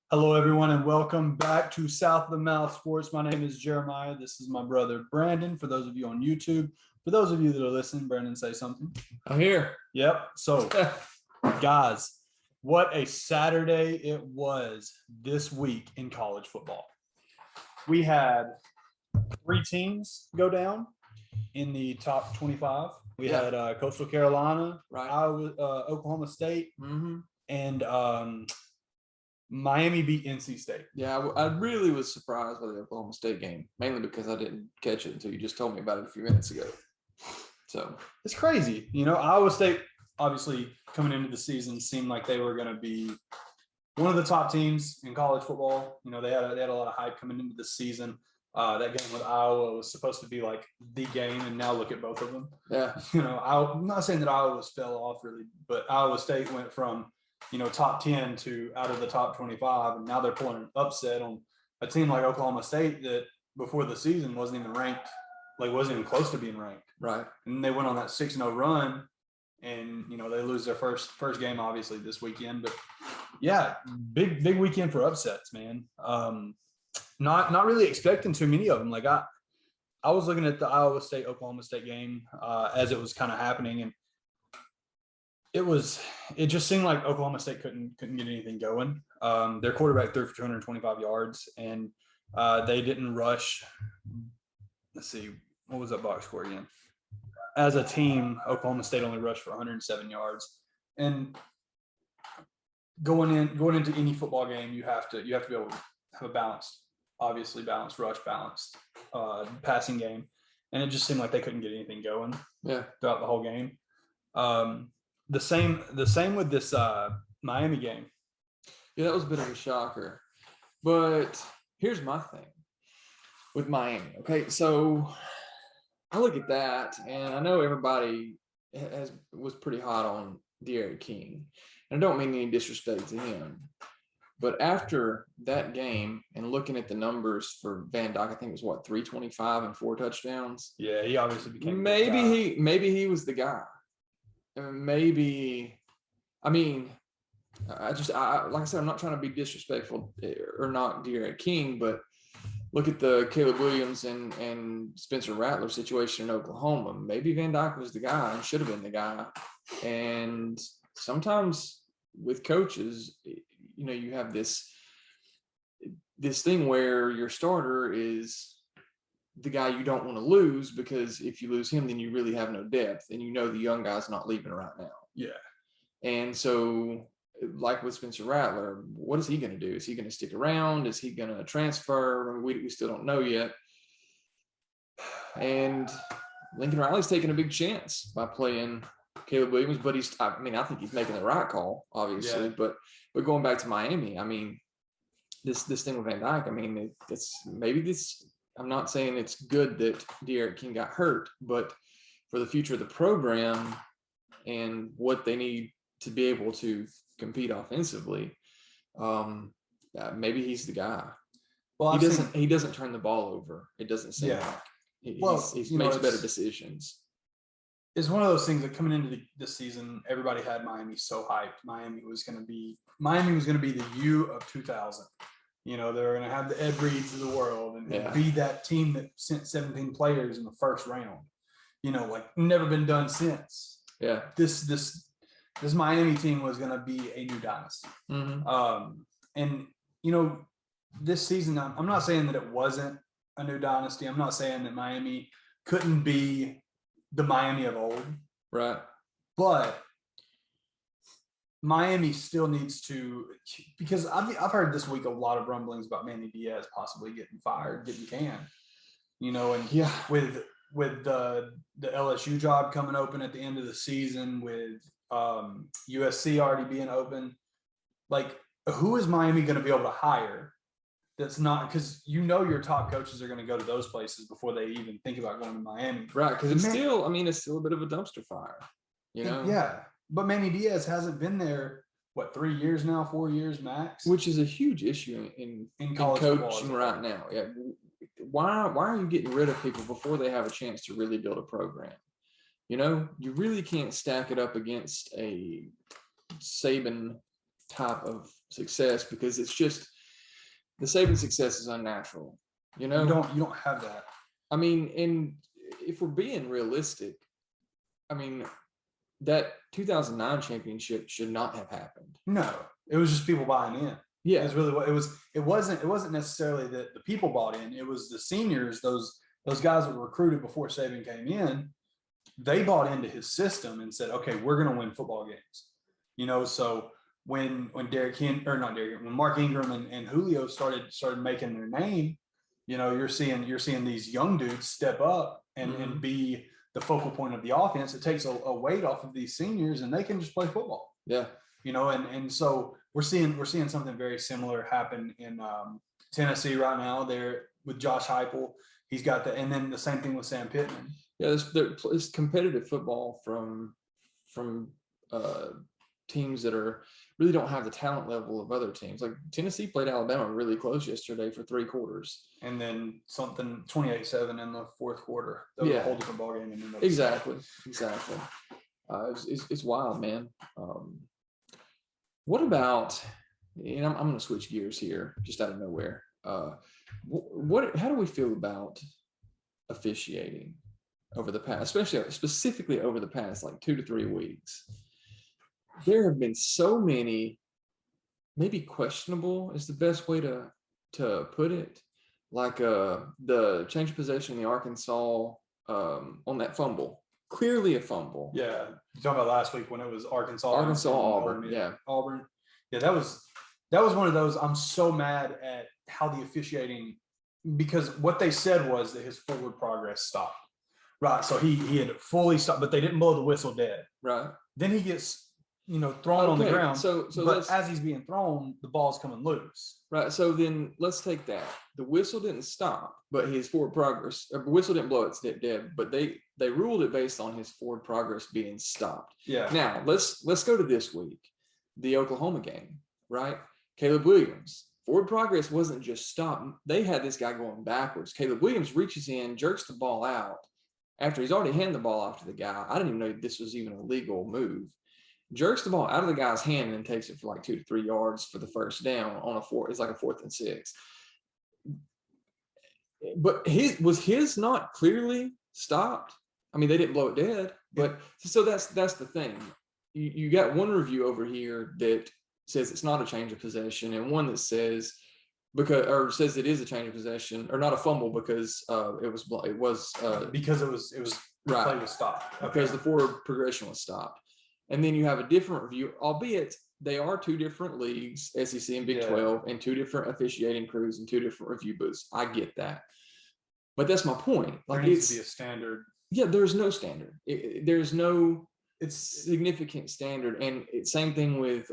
Hello, everyone, and welcome back to South of the Mouth Sports. My name is Jeremiah. This is my brother, Brandon. For those of you on YouTube, for those of you that are listening, Brandon, say something. I'm here. Yep. So, guys, what a Saturday it was this week in college football. We had 3 teams go down in the top 25. We had Coastal Carolina, Right. Iowa, Oklahoma State, and Miami beat NC State. Yeah, I really was surprised by the Oklahoma State game, mainly because I didn't catch it until you just told me about it a few minutes ago. So it's crazy. You know, Iowa State, obviously, coming into the season, seemed like they were going to be one of the top teams in college football. You know, they had a lot of hype coming into the season. That game with Iowa was supposed to be like the game, and now look at both of them. Yeah. You know, I'm not saying that Iowa fell off really, but Iowa State went from top 10 to out of the top 25, and now they're pulling an upset on a team like Oklahoma State that before the season wasn't even ranked, wasn't even close to being ranked. Right. And they went on that 6-0 run, and they lose their first game obviously this weekend. But yeah, big weekend for upsets, man. Not really expecting too many of them. Like I was looking at the Iowa State Oklahoma State game as it was kind of happening, and it just seemed like Oklahoma State couldn't get anything going. Their quarterback threw for 225 yards, and they didn't rush. Let's see, what was that box score again? As a team, Oklahoma State only rushed for 107 yards. And going into any football game, you have to be able to have a balanced rush, balanced passing game. And it just seemed like they couldn't get anything going throughout the whole game. The same with this Miami game. Yeah, that was a bit of a shocker. But here's my thing with Miami. Okay, so I look at that, and I know everybody was pretty hot on D'Eriq King. And I don't mean any disrespect to him. But after that game and looking at the numbers for Van Dyke, I think it was 325 and 4 touchdowns. Yeah, he obviously became maybe he was the guy. Maybe, I mean, like I said, I'm not trying to be disrespectful or not D'Eriq King, but look at the Caleb Williams and Spencer Rattler situation in Oklahoma. Maybe Van Dyke was the guy and should have been the guy. And sometimes with coaches, you have this thing where your starter is the guy you don't want to lose, because if you lose him, then you really have no depth, and the young guy's not leaving right now. Yeah. And so, like with Spencer Rattler, what is he going to do? Is he going to stick around? Is he going to transfer? We still don't know yet. And Lincoln Riley's taking a big chance by playing Caleb Williams, but I think he's making the right call, obviously. Yeah. But going back to Miami, I mean, this thing with Van Dyke, I mean, I'm not saying it's good that D'Eriq King got hurt, but for the future of the program and what they need to be able to compete offensively, maybe he's the guy. Well, he doesn't turn the ball over. It doesn't seem like he makes better decisions. It's one of those things that coming into this season, everybody had Miami so hyped. Miami was going to be the U of 2000. They were going to have the Ed Reeds of the world and be that team that sent 17 players in the first round. Never been done since. Yeah. This Miami team was going to be a new dynasty. Mm-hmm. And this season, I'm not saying that it wasn't a new dynasty. I'm not saying that Miami couldn't be the Miami of old. Right. But Miami still needs to, because I've heard this week a lot of rumblings about Manny Diaz possibly getting fired, getting canned. With the LSU job coming open at the end of the season, with USC already being open, who is Miami going to be able to hire? That's not, because your top coaches are going to go to those places before they even think about going to Miami. Right, because it's still a bit of a dumpster fire. Yeah. But Manny Diaz hasn't been there, 3 years now, 4 years max? Which is a huge issue in college coaching right now. Yeah. Why are you getting rid of people before they have a chance to really build a program? You really can't stack it up against a Saban type of success, because it's just the Saban success is unnatural. You know, You don't have that. I mean, and if we're being realistic, I mean, that 2009 championship should not have happened. No, it was just people buying in. Yeah, Is really what it was. It wasn't necessarily that the people bought in. It was the seniors, those guys that were recruited before Saban came in. They bought into his system and said, "Okay, we're going to win football games." You know, so when when Mark Ingram and Julio started making their name, you know, you're seeing these young dudes step up and be the focal point of the offense. It takes a weight off of these seniors, and they can just play football. yeah, You know, and so we're seeing something very similar happen in Tennessee right now. There with Josh Heupel, he's got that, and then the same thing with Sam Pittman. yeah. There's competitive football from teams that really don't have the talent level of other teams. Like Tennessee played Alabama really close yesterday for 3 quarters. And then something 28-7 in the fourth quarter. That was a whole different ballgame. Exactly. It's wild, man. What about? And I'm going to switch gears here, just out of nowhere. How do we feel about officiating over the past, specifically over the past like 2 to 3 weeks? There have been so many, maybe questionable is the best way to put it. Like the change of possession in the Arkansas on that fumble, clearly a fumble. Yeah, you talking about last week when it was Arkansas, Auburn. Yeah, Auburn. Yeah, that was one of those. I'm so mad at how the officiating, because what they said was that his forward progress stopped. Right, so he had fully stopped, but they didn't blow the whistle dead. Right. Then he gets thrown on the ground. So but as he's being thrown, the ball's coming loose. Right. So then let's take that. The whistle didn't stop, but his forward progress, the whistle didn't blow it dead, but they ruled it based on his forward progress being stopped. Yeah. Now let's go to this week, the Oklahoma game, right? Caleb Williams, forward progress wasn't just stopped. They had this guy going backwards. Caleb Williams reaches in, jerks the ball out after he's already handed the ball off to the guy. I didn't even know this was even a legal move. Jerks the ball out of the guy's hand and then takes it for like 2 to 3 yards for the first down on it's like a 4th and 6. But was his not clearly stopped? I mean, they didn't blow it dead, but so that's the thing. You got one review over here that says it's not a change of possession, and one that says says it is a change of possession or not a fumble because it was because it was right, play was stopped because the forward progression was stopped. And then you have a different review, albeit they are 2 different leagues, SEC and Big 12, and 2 different officiating crews and 2 different review booths. I get that. But that's my point. Like, there needs to be a standard. Yeah, there's no standard. There's no significant standard. And same thing with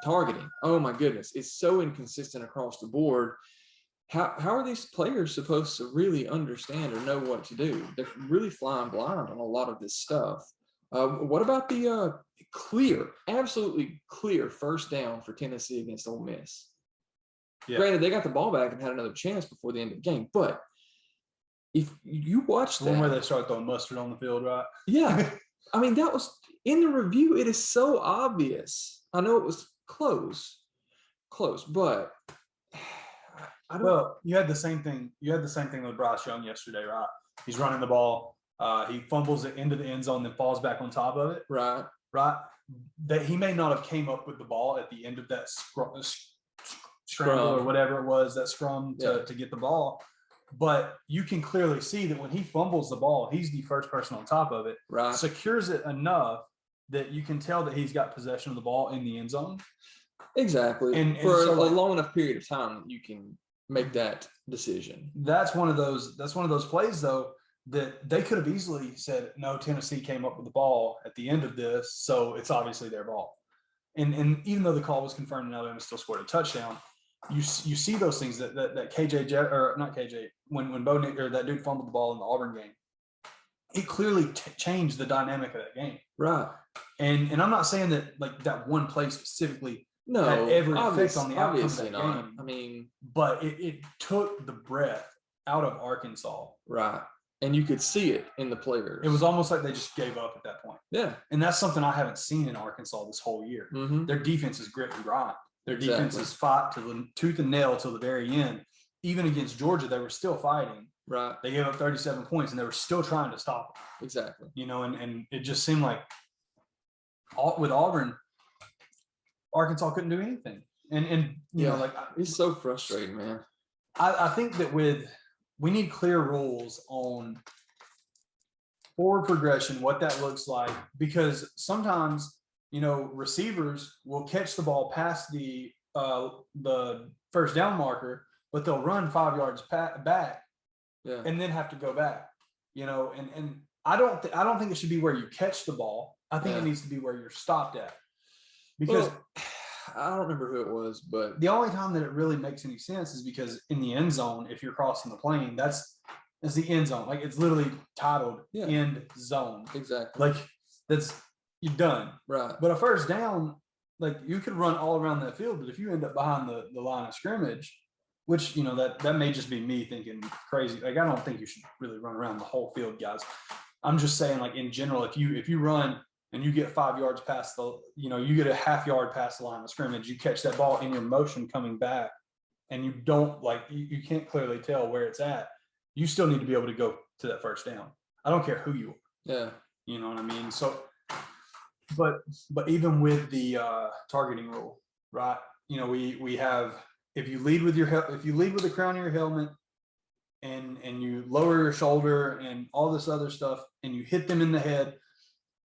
targeting. Oh, my goodness. It's so inconsistent across the board. How are these players supposed to really understand or know what to do? They're really flying blind on a lot of this stuff. What about the absolutely clear first down for Tennessee against Ole Miss? Yeah. Granted, they got the ball back and had another chance before the end of the game, but if you watch that, one where they start throwing mustard on the field, right? Yeah, I mean that was in the review. It is so obvious. I know it was close, but well, you had the same thing. You had the same thing with Bryce Young yesterday, right? He's running the ball. He fumbles it into the end zone, then falls back on top of it. Right. That he may not have came up with the ball at the end of that scramble or whatever it was, that scrum to get the ball. But you can clearly see that when he fumbles the ball, he's the first person on top of it. Right. Secures it enough that you can tell that he's got possession of the ball in the end zone. Exactly. And for a long enough period of time, you can make that decision. That's one of those plays, though, that they could have easily said, no, Tennessee came up with the ball at the end of this, so it's obviously their ball. And even though the call was confirmed and Alabama still scored a touchdown, you see those things that KJ or not KJ when Bo Nix or that dude fumbled the ball in the Auburn game. It clearly changed the dynamic of that game. Right. And I'm not saying that like that one play specifically had every effect on the outcome of that not. game. I mean, but it took the breath out of Arkansas. Right. And you could see it in the players. It was almost like they just gave up at that point. Yeah. And that's something I haven't seen in Arkansas this whole year. Mm-hmm. Their defense is grit and grind. Their defenses fought to the tooth and nail till the very end. Even against Georgia, they were still fighting. Right. They gave up 37 points, and they were still trying to stop them. Exactly. You know, and it just seemed like with Auburn, Arkansas couldn't do anything. And you know, like it's so frustrating, man. I think that we need clear rules on forward progression, what that looks like, because sometimes, you know, receivers will catch the ball past the first down marker, but they'll run 5 yards back, and then have to go back. You know, and I don't think it should be where you catch the ball. I think it needs to be where you're stopped at. Because I don't remember who it was, but the only time that it really makes any sense is because in the end zone, if you're crossing the plane, that's the end zone. Like, it's literally titled end zone. Exactly. Like, you're done. Right. But a first down, like, you could run all around that field, but if you end up behind the line of scrimmage, which, you know, that may just be me thinking crazy. Like, I don't think you should really run around the whole field, guys. I'm just saying, like, in general, if you run and you get 5 yards past you get a half yard past the line of scrimmage, you catch that ball in your motion coming back, and you don't, like, you can't clearly tell where it's at, you still need to be able to go to that first down. I don't care who you are. Yeah. You know what I mean? So, but even with the targeting rule, right? You know, we have, if you lead with the crown of your helmet, and you lower your shoulder and all this other stuff, and you hit them in the head,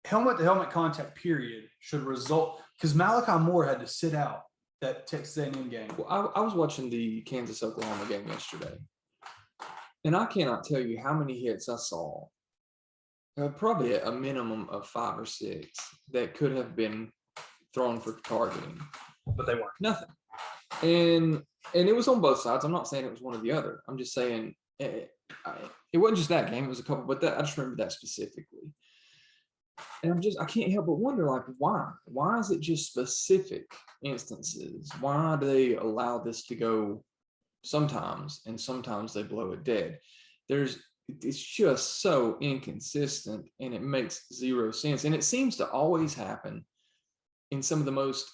helmet to helmet contact period should result, because Malachi Moore had to sit out that Texas A&M game. Well, I was watching the Kansas-Oklahoma game yesterday, and I cannot tell you how many hits I saw. Probably a minimum of 5 or 6 that could have been thrown for targeting, but they weren't. Nothing. And it was on both sides. I'm not saying it was one or the other. I'm just saying it wasn't just that game. It was a couple, but I just remember that specifically. And I can't help but wonder, like, why? Why is it just specific instances? Why do they allow this to go sometimes, and sometimes they blow it dead? It's just so inconsistent, and it makes zero sense. And it seems to always happen in some of the most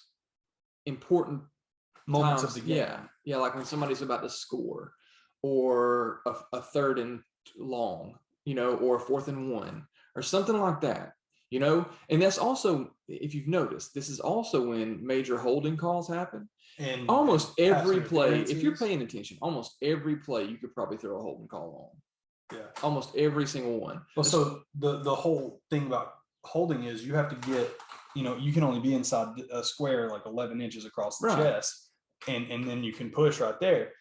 important moments times of the game. Yeah, like when somebody's about to score, or a 3rd and long, you know, or a 4th and 1, or something like that. You know, and that's also, if you've noticed, this is also when major holding calls happen. And almost every play, if you're paying attention, almost every play you could probably throw a holding call on. Yeah. Almost every single one. Well, so the whole thing about holding is you have to get, you know, you can only be inside a square like 11 inches across the chest, and then you can push right there.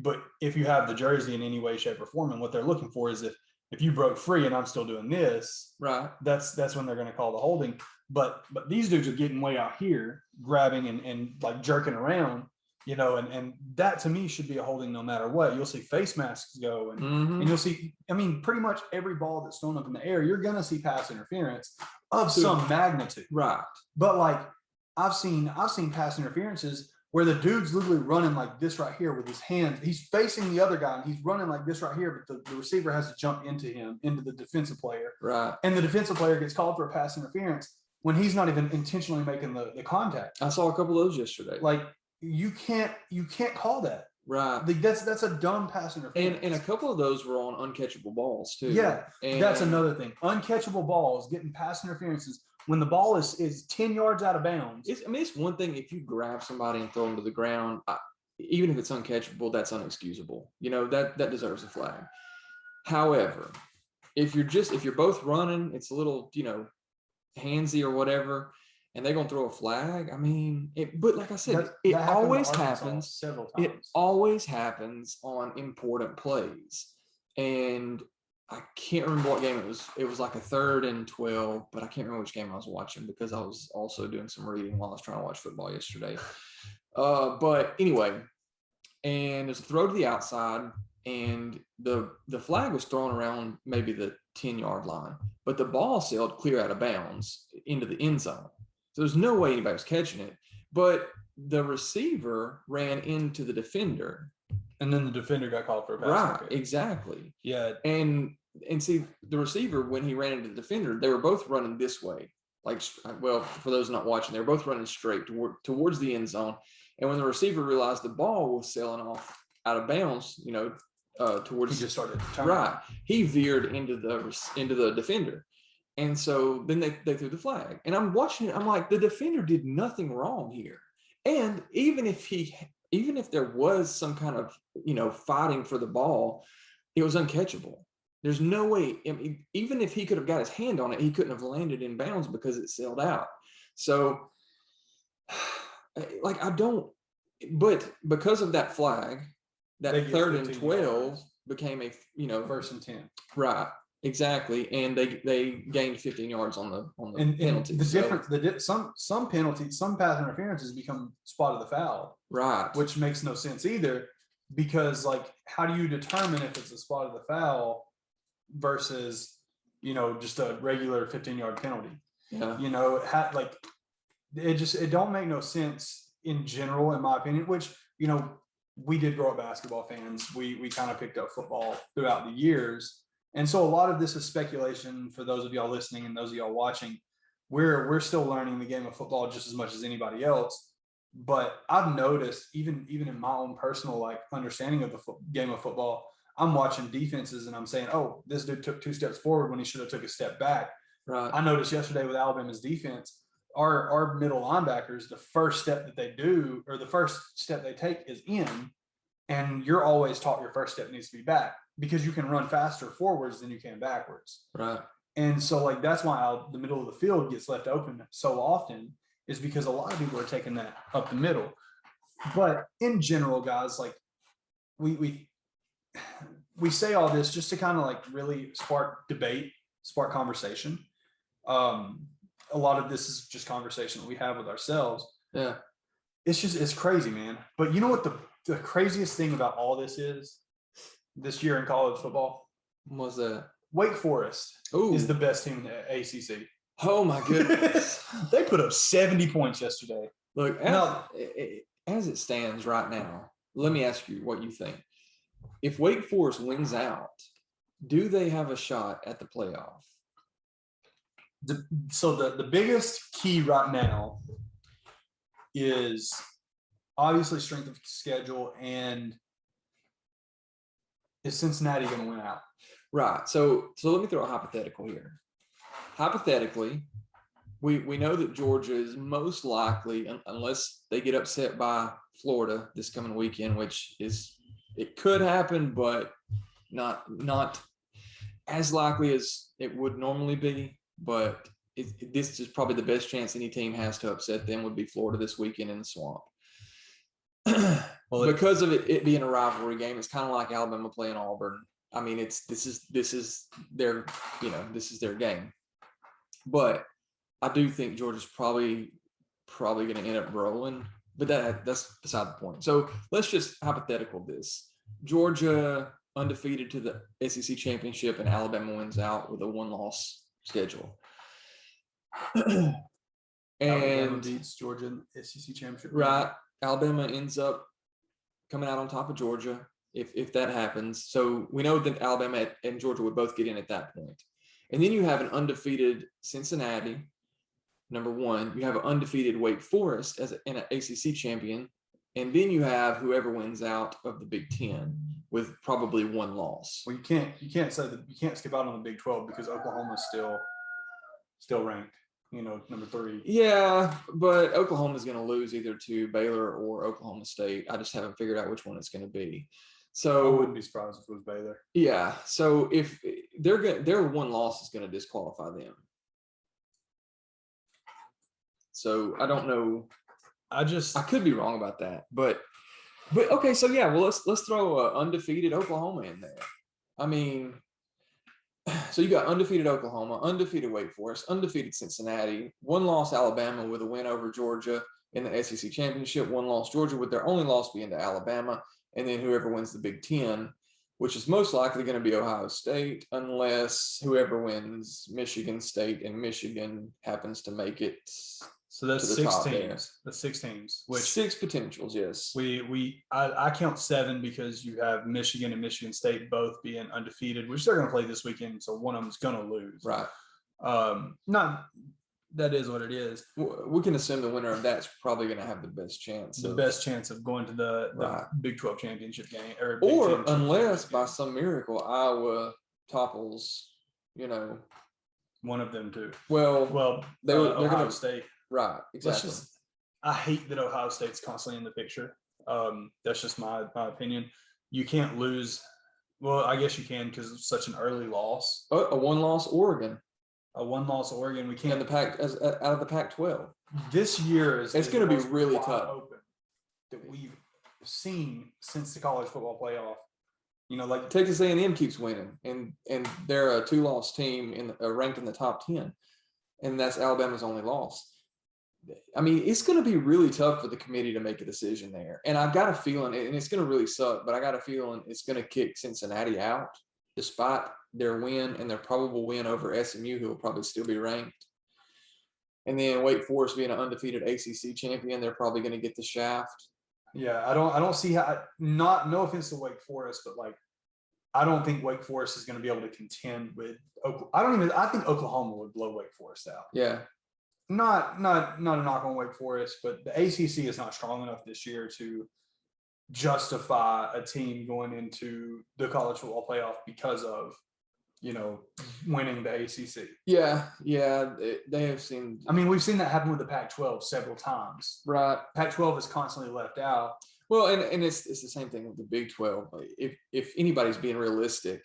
But if you have the jersey in any way, shape, or form, and what they're looking for is if you broke free and I'm still doing this, right, that's when they're going to call the holding. But these dudes are getting way out here, grabbing and like jerking around, you know, and that to me should be a holding no matter what. You'll see face masks go, and you'll see, I mean, pretty much every ball that's thrown up in the air, you're going to see pass interference of some magnitude. Right. But like I've seen pass interferences where the dude's literally running like this right here with his hands. He's facing the other guy, and he's running like this right here, but the receiver has to jump into the defensive player. Right. And the defensive player gets called for a pass interference when he's not even intentionally making the contact. I saw a couple of those yesterday. Like, you can't call that. Right. Like, that's a dumb pass interference. And a couple of those were on uncatchable balls too. Yeah. And that's another thing. Uncatchable balls, getting pass interferences when the ball is 10 yards out of bounds. It's one thing if you grab somebody and throw them to the ground, even if it's uncatchable, that's unexcusable. You know, that deserves a flag. However, if you're both running, it's a little, you know, handsy or whatever, and they're gonna throw a flag. I mean, but like I said, it always happens. Several times. It always happens on important plays, and I can't remember what game it was. It was like a 3rd and 12, but I can't remember which game I was watching because I was also doing some reading while I was trying to watch football yesterday. But anyway, and there's a throw to the outside, and the flag was thrown around maybe the 10-yard line, but the ball sailed clear out of bounds into the end zone. So there's no way anybody was catching it, but the receiver ran into the defender. And then the defender got called for a pass. Right, exactly. Yeah. And see, the receiver, when he ran into the defender, they were both running this way. Like, well, for those not watching, they were both running straight towards the end zone. And when the receiver realized the ball was sailing off out of bounds, towards He just started turning. right, he veered into the defender. And so then they threw the flag. And I'm watching it, I'm like, the defender did nothing wrong here. And even if there was some kind of, fighting for the ball, it was uncatchable. There's no way, I mean, even if he could have got his hand on it, he couldn't have landed in bounds because it sailed out. So, like, but because of that flag, that They get 3rd and 15 some yards. became a, 1st and 10. right, exactly. And they gained 15 yards on the And penalty. the So, difference, some penalties, some pass interferences become spot of the foul, right. which makes no sense either, because like, how do you determine if it's a spot of the foul versus, just a regular 15-yard penalty? Yeah. It don't make no sense in general, in my opinion, which, we did grow up basketball fans. We kind of picked up football throughout the years. And so a lot of this is speculation for those of y'all listening and those of y'all watching. We're still learning the game of football just as much as anybody else. But I've noticed even in my own personal understanding of the game of football, I'm watching defenses and I'm saying, oh, this dude took 2 steps forward when he should have took a step back. Right. I noticed yesterday with Alabama's defense, our middle linebackers, the first step that they do, or the first step they take, is in. And you're always taught your first step needs to be back, because you can run faster forwards than you can backwards. Right. And so that's why the middle of the field gets left open so often, is because a lot of people are taking that up the middle. But in general, guys, we say all this just to kind of really spark debate, spark conversation. A lot of this is just conversation that we have with ourselves. Yeah. It's crazy, man. But you know what the craziest thing about all this is this year in college football? What was that? Wake Forest is the best team in the ACC. Oh my goodness. They put up 70 points yesterday. Look, as it stands right now, let me ask you what you think. If Wake Forest wins out, do they have a shot at the playoff? So the biggest key right now is obviously strength of schedule, and is Cincinnati going to win out? Right. So let me throw a hypothetical here. Hypothetically, we know that Georgia is most likely, unless they get upset by Florida this coming weekend, which it could happen, but not as likely as it would normally be. But this is probably the best chance any team has to upset them would be Florida this weekend in the Swamp. Well, because of it being a rivalry game, it's kind of like Alabama playing Auburn. I mean, this is their game. But I do think Georgia's probably going to end up rolling. But that's beside the point. So let's just hypothetical this: Georgia undefeated to the SEC championship, and Alabama wins out with a 1-loss schedule. And Alabama And beats Georgia in the SEC championship. right, Alabama ends up coming out on top of Georgia if that happens. So we know that Alabama and Georgia would both get in at that point. And then you have an undefeated Cincinnati, number one. You have an undefeated Wake Forest as an ACC champion. And then you have whoever wins out of the Big Ten with probably 1 loss. Well, you can't say that you can't skip out on the Big 12 because Oklahoma's still ranked, number 3. Yeah, but Oklahoma's going to lose either to Baylor or Oklahoma State. I just haven't figured out which one it's going to be. So I wouldn't be surprised if it was Baylor. Yeah. So if their 1 loss is going to disqualify them. So I don't know. I could be wrong about that, but okay. So yeah, well let's throw a undefeated Oklahoma in there. I mean, so you got undefeated Oklahoma, undefeated Wake Forest, undefeated Cincinnati, 1 loss Alabama with a win over Georgia in the SEC championship, 1 loss Georgia with their only loss being to Alabama, and then whoever wins the Big Ten, which is most likely going to be Ohio State, unless whoever wins Michigan State and Michigan happens to make it. So that's 6 teams. That's 6 teams. Which 6 potentials, yes. I count 7 because you have Michigan and Michigan State both being undefeated, which they're going to play this weekend. So one of them is going to lose. Right. Not that is what it is. We can assume the winner of that's probably going to have the best chance. The best chance of going to the Right. Big 12 championship game, or Big Or Championship unless championship by game. some miracle Iowa topples, One of them too. well, Well, they're Ohio gonna State. right, Let's exactly. I hate that Ohio State's constantly in the picture. That's just my opinion. You can't lose. Well, I guess you can because it's such an early loss. A one-loss Oregon A one-loss Oregon. We and can't. the Pac out of the Pac-12. This year is It's the gonna be most really wide tough. open that we've seen since the college football playoff. Like Texas A&M keeps winning, and they're a 2-loss team ranked in the top 10, and that's Alabama's only loss. I mean, it's going to be really tough for the committee to make a decision there, and I've got a feeling, and it's going to really suck, but I got a feeling it's going to kick Cincinnati out, despite their win and their probable win over SMU, who will probably still be ranked. And then Wake Forest being an undefeated ACC champion, they're probably going to get the shaft. yeah, I don't see how. No offense to Wake Forest, but like, I don't think Wake Forest is going to be able to contend with. I think Oklahoma would blow Wake Forest out. Yeah. Not a knock on Wake Forest, but the ACC is not strong enough this year to justify a team going into the college football playoff because of winning the ACC. Yeah, they have seen. I mean, we've seen that happen with the Pac-12 several times. Right. Pac-12 is constantly left out. Well, and it's the same thing with the Big 12. If anybody's being realistic,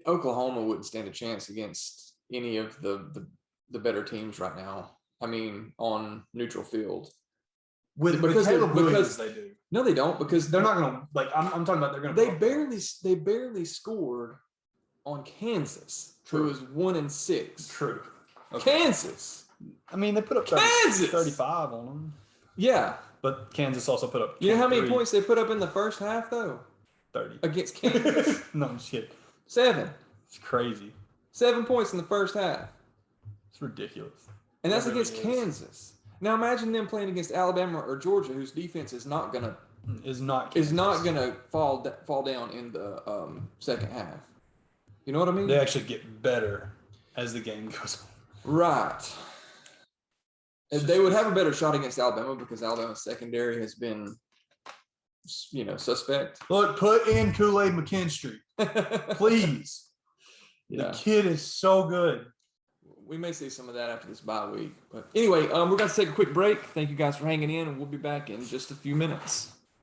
Oklahoma wouldn't stand a chance against any of the better teams right now. I mean, on neutral field. Because Caleb Williams, they do. No, they don't, because They're not going to like. I'm talking about they're going to. they barely scored on Kansas, who was 1-6. True. Kansas. I mean, they put up Kansas! 35 on them, Yeah. but Kansas also put up. You know how many 23, points they put up in the first half, though? 30 Against Kansas? No, I'm just kidding. 7. It's crazy. 7 points in the first half. It's ridiculous. And that's It really against is. Kansas. Now imagine them playing against Alabama or Georgia, whose defense is not gonna fall down in the second half. You know what I mean? They actually get better as the game goes on. Right. And they would have a better shot against Alabama because Alabama's secondary has been, suspect. Look, put in Kool-Aid McKinstry, please. Yeah. The kid is so good. We may see some of that after this bye week. But anyway, we're going to take a quick break. Thank you guys for hanging in, and we'll be back in just a few minutes.